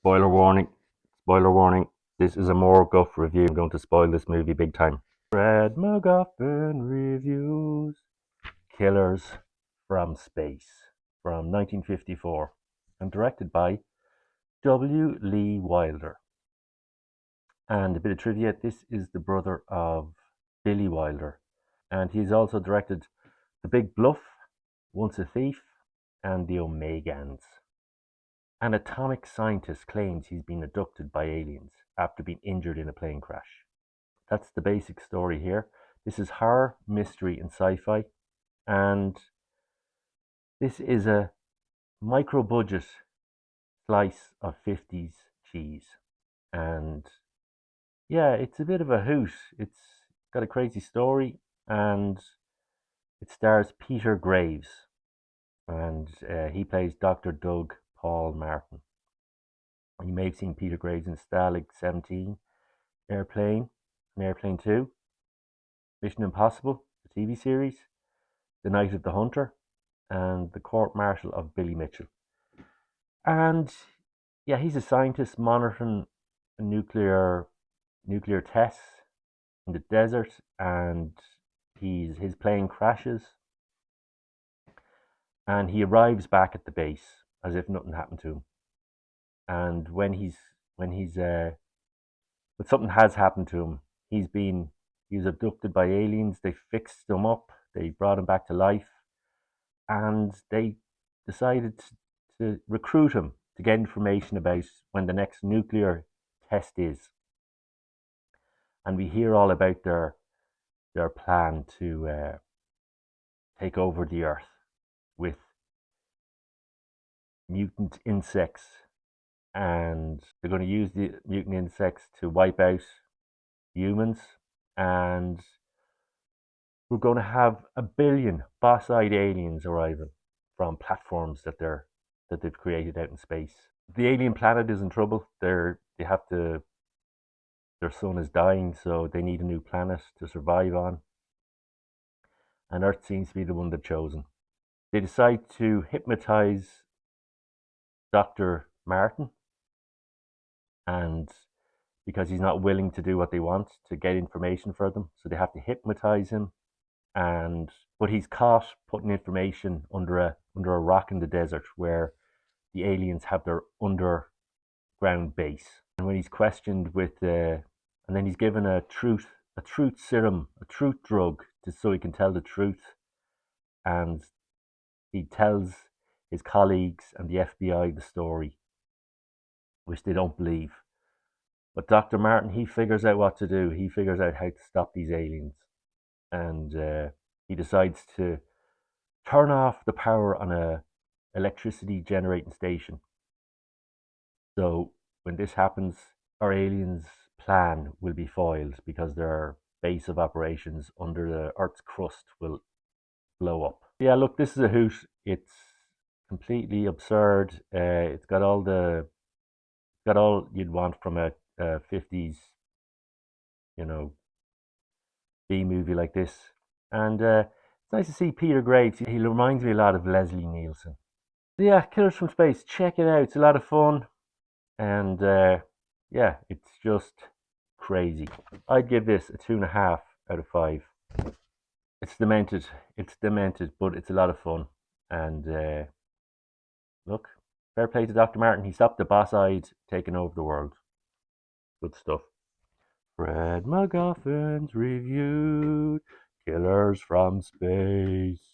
Spoiler warning. Spoiler warning. This is a more guff review. I'm going to spoil this movie big time. Fred MacGuffin reviews Killers from Space from 1954 and directed by W. Lee Wilder. And a bit of trivia, this is the brother of Billy Wilder. And he's also directed The Big Bluff, Once a Thief, and The Omegans. An atomic scientist claims he's been abducted by aliens after being injured in a plane crash. That's the basic story here. This is horror, mystery, and sci-fi. And this is a micro-budget slice of 50s cheese. And yeah, it's a bit of a hoot. It's got a crazy story, and it stars Peter Graves. And he plays Dr. Doug Paul Martin. You may have seen Peter Graves in Stalag 17, Airplane, and Airplane 2, Mission Impossible, the TV series, The Night of the Hunter, and The Court Martial of Billy Mitchell. And yeah, he's a scientist monitoring a nuclear tests in the desert, and his plane crashes, and he arrives back at the base as if nothing happened to him. And but something has happened to him. He was abducted by aliens. They fixed him up. They brought him back to life, and they decided to recruit him to get information about when the next nuclear test is. And we hear all about their plan to take over the Earth with mutant insects, and they're going to use the mutant insects to wipe out humans, and we're going to have 1 billion boss-eyed aliens arriving from platforms that they've created out in space. The alien planet is in trouble. Their sun is dying, so they need a new planet to survive on, and Earth seems to be the one they've chosen. They decide to hypnotize Dr. Martin, and because he's not willing to do what they want to get information for them, so they have to hypnotize him. But he's caught putting information under a rock in the desert where the aliens have their underground base. And when he's questioned and then he's given a truth serum, a truth drug, so he can tell the truth. And he tells his colleagues and the FBI the story, which they don't believe. But Dr. Martin, he figures out what to do. He figures out how to stop these aliens. And he decides to turn off the power on a electricity generating station. So when this happens, our aliens' plan will be foiled because their base of operations under the Earth's crust will blow up. Yeah, look, this is a hoot. It's completely absurd. It's got all you'd want from a 50s, B movie like this. And it's nice to see Peter Graves. He reminds me a lot of Leslie Nielsen. Yeah, Killers from Space. Check it out. It's a lot of fun. And yeah, it's just crazy. I'd give this a 2.5 out of 5. It's demented. But it's a lot of fun. And look, fair play to Dr. Martin. He stopped the boss-eyed taking over the world. Good stuff. Fred MacGuffin's reviewed Killers from Space.